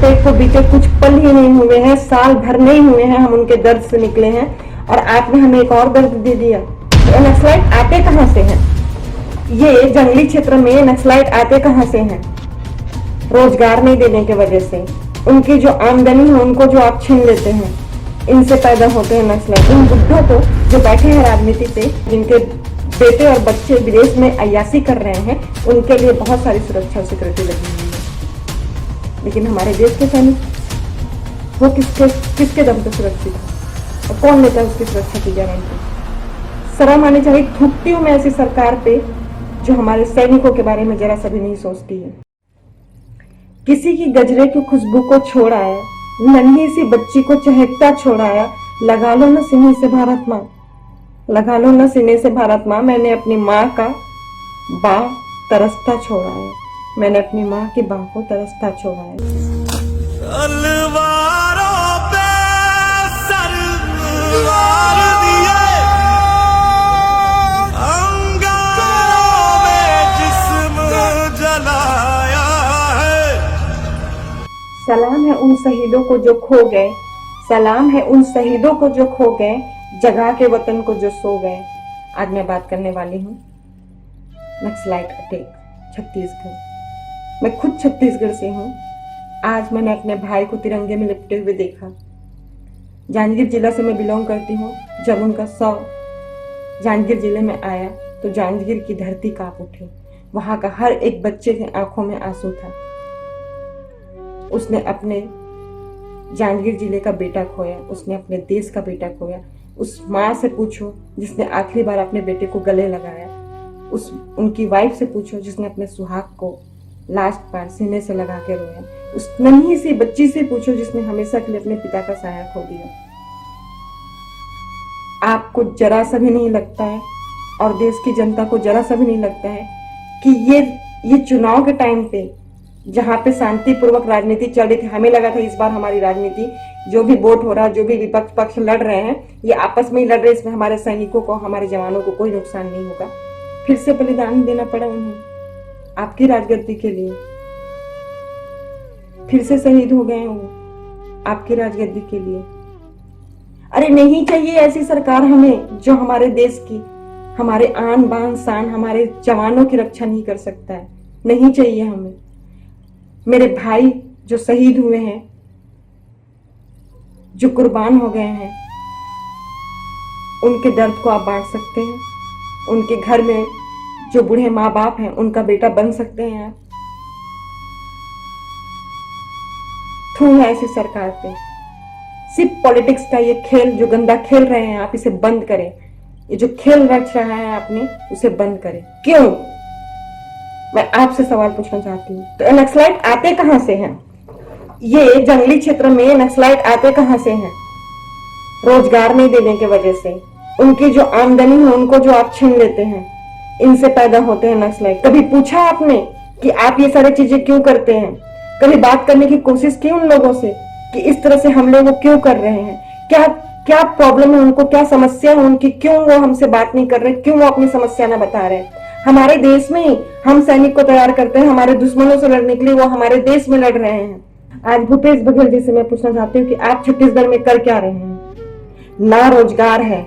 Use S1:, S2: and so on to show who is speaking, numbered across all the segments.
S1: Attack को बीते कुछ पल ही नहीं हुए हैं, साल भर नहीं हुए हैं, हम उनके दर्द से निकले हैं और आपने हमें एक और दर्द दे दिया। तो नक्सलाइट आते कहां से हैं? ये जंगली क्षेत्र में नक्सलाइट आते कहां से हैं? रोजगार नहीं देने की वजह से, उनकी जो आमदनी है उनको जो आप छीन लेते हैं, इनसे पैदा होते हैं नक्सलाइट। उन बुड्ढों को जो बैठे हैं राजनीति पे, जिनके बेटे और बच्चे विदेश में अय्यासी कर रहे हैं, उनके लिए बहुत सारी सुरक्षा सिक्योरिटी लगी हुई है, लेकिन हमारे देश के सैनिक वो किसके दम पे सुरक्षित है और कौन लेता है उसकी सुरक्षा की गारंटी? शर्म आनी चाहिए। थूकती हूँ मैं ऐसी सरकार पे जो हमारे सैनिकों के बारे में जरा सा भी नहीं सोचती है। किसी की गजरे की खुशबू को छोड़ आया, नन्ही सी बच्ची को चहकता छोड़ाया, लगा लो न सीने से भारत माँ, लगा लो न सीने से भारत माँ। मैंने अपनी माँ का बाँ तरसता छोड़ाया, मैंने अपनी माँ की बाँ को तरसता छोड़ाया।
S2: तलवारों पे सरवार दिए, अंगारों में जिस्म जलाया है।
S1: सलाम है उन शहीदों को जो खो गए, सलाम है उन शहीदों को जो खो गए, जगा के वतन को जो सो गए। आज मैं बात करने वाली हूँ नक्सलाइट अटैक, छत्तीसगढ़। मैं खुद छत्तीसगढ़ से हूँ। आज मैंने अपने भाई को तिरंगे में लिपटे हुए देखा। जांजगीर जिला से मैं बिलोंग करती हूँ। जब उनका शव जांजगीर जिले में आया तो जांजगीर की धरती कांप उठी। वहां का हर एक बच्चे की आंखों में आंसू था। उसने अपने जांजगीर जिले का बेटा खोया, उसने अपने देश का बेटा खोया। उस माँ से पूछो जिसने आखिरी बार अपने बेटे को गले लगाया, उनकी वाइफ से पूछो जिसने अपने सुहाग को लास्ट बार सीने से लगा के रोया, उस नन्ही सी बच्ची से पूछो जिसने हमेशा के लिए अपने पिता का साया खो दिया। आपको जरा सा भी नहीं लगता है और देश की जनता को जरा सा भी नहीं लगता है कि ये चुनाव के टाइम पे जहां पे शांतिपूर्वक राजनीति चल रही थी, हमें लगा था इस बार हमारी राजनीति, जो भी वोट हो रहा है, जो भी विपक्ष पक्ष लड़ रहे हैं, ये आपस में ही लड़ रहे हैं, इसमें हमारे सैनिकों को, हमारे जवानों को कोई नुकसान नहीं होगा। फिर से बलिदान देना पड़ा उन्हें आपकी राजगद्दी के लिए। फिर से शहीद हो गए वो आपकी राजगद्दी के लिए। अरे नहीं चाहिए ऐसी सरकार हमें जो हमारे देश की, हमारे आन बान शान, हमारे जवानों की रक्षा नहीं कर सकता है। नहीं चाहिए हमें। मेरे भाई जो शहीद हुए हैं, जो कुर्बान हो गए हैं, उनके दर्द को आप बांट सकते हैं। उनके घर में जो बूढ़े माँ बाप हैं, उनका बेटा बन सकते हैं आप। थू है ऐसी सरकार पे। सिर्फ पॉलिटिक्स का ये खेल जो गंदा खेल रहे हैं आप, इसे बंद करें। ये जो खेल रच रहा है आपने, उसे बंद करें। क्यों? मैं आपसे सवाल पूछना चाहती हूँ। तो नक्सलाइट आते कहां से हैं? ये जंगली क्षेत्र में नक्सलाइट आते कहां से हैं? रोजगार नहीं देने की वजह से, उनकी जो आमदनी है उनको जो आप छीन लेते हैं, इनसे पैदा होते हैं नक्सलाइट। कभी पूछा आपने कि आप ये सारी चीजें क्यों करते हैं? कभी बात करने की कोशिश की उन लोगों से कि इस तरह से हम लोग क्यों कर रहे हैं? क्या प्रॉब्लम है उनको, क्या समस्या है उनकी, क्यों वो हमसे बात नहीं कर रहे, क्यों वो अपनी समस्या ना बता रहे? हमारे देश में ही हम सैनिक को तैयार करते हैं हमारे दुश्मनों से लड़ने के लिए, वो हमारे देश में लड़ रहे हैं। आज भूपेश बघेल जी से मैं पूछना चाहती हूँ कि आप छत्तीसगढ़ में कर क्या रहे हैं? ना रोजगार है,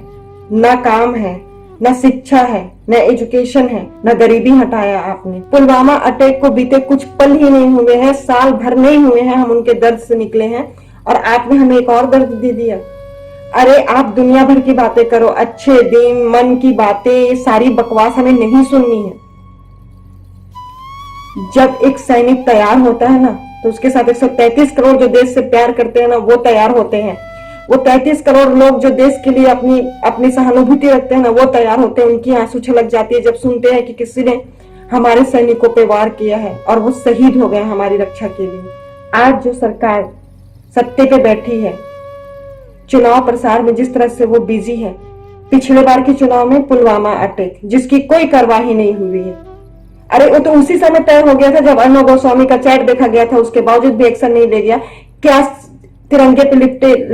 S1: ना काम है, ना शिक्षा है, ना एजुकेशन है, ना गरीबी हटाया आपने। पुलवामा अटैक को बीते कुछ पल ही नहीं हुए हैं, साल भर नहीं हुए हैं, हम उनके दर्द से निकले हैं और आपने हमें एक और दर्द दे दिया। अरे आप दुनिया भर की बातें करो, अच्छे दिन, मन की बातें, ये सारी बकवास हमें नहीं सुननी है। जब एक सैनिक तैयार होता है ना, तो उसके साथ 133 करोड़ जो देश से प्यार करते हैं ना, वो तैयार होते हैं। वो 33 करोड़ लोग जो देश के लिए अपनी सहानुभूति रखते हैं ना, वो तैयार होते हैं। उनकी आंसू छलक जाती है जब सुनते हैं कि किसी ने हमारे सैनिकों पे वार किया है और वो शहीद हो गए हमारी रक्षा के लिए। आज जो सरकार सत्ते पे बैठी है, चुनाव प्रसार में जिस तरह से वो बिजी है, पिछले बार के चुनाव में पुलवामा अटैक जिसकी कोई कार्यवाही नहीं हुई है, अरे वो तो उसी समय तय हो गया था जब अर्णव गोस्वामी का चैट देखा गया था, उसके बावजूद भी एक्शन नहीं ले गया। क्या तिरंगे पे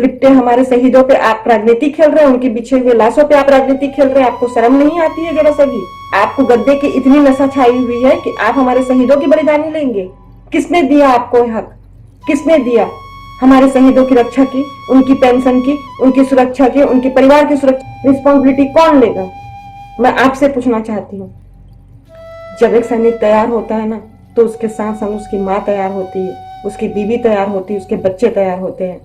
S1: लिपटे हमारे शहीदों पे आप राजनीति खेल रहे हैं? उनके बिछे हुए लाशों पे आप राजनीति खेल रहे हैं? आपको शर्म नहीं आती है जरा सा भी? आपको गद्दे की इतनी नशा छाई हुई है कि आप हमारे शहीदों की बलिदानी लेंगे? किसने दिया आपको हक? किसने दिया? हमारे शहीदों की रक्षा की, उनकी पेंशन की, उनकी सुरक्षा की, उनके परिवार की सुरक्षा, रिस्पॉन्सिबिलिटी कौन लेगा? मैं आपसे पूछना चाहती हूँ। जब एक सैनिक तैयार होता है ना, तो उसके साथ साथ उसकी माँ तैयार होती है, उसकी बीवी तैयार होती है, उसके बच्चे तैयार होते हैं।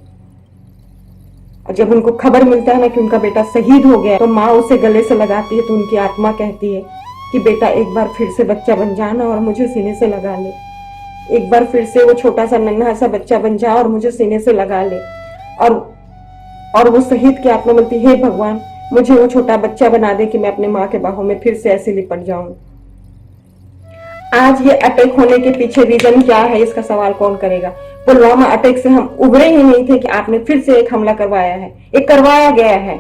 S1: और जब उनको खबर मिलता है ना कि उनका बेटा शहीद हो गया, तो माँ उसे गले से लगाती है, तो उनकी आत्मा कहती है कि बेटा एक बार फिर से बच्चा बन जाना और मुझे सीने से लगा ले। एक बार फिर से वो छोटा सा नन्हा सा बच्चा बन जा और मुझे सीने से लगा ले। और वो शहीद की आत्मा बोलती, हे भगवान, मुझे वो छोटा बच्चा बना दे कि मैं अपने माँ के बाहों में फिर से ऐसे लिपट जाऊं। आज ये अटैक होने के पीछे रीजन क्या है, इसका सवाल कौन करेगा? पुलवामा अटैक से हम उभरे ही नहीं थे कि आपने फिर से एक हमला करवाया है। ये करवाया गया है,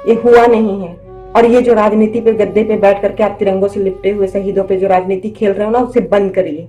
S1: ये हुआ नहीं है। और ये जो राजनीति पे गद्दे पे बैठ करके आप तिरंगों से लिपटे हुए शहीदों पे जो राजनीति खेल रहे हो ना, उसे बंद करिए।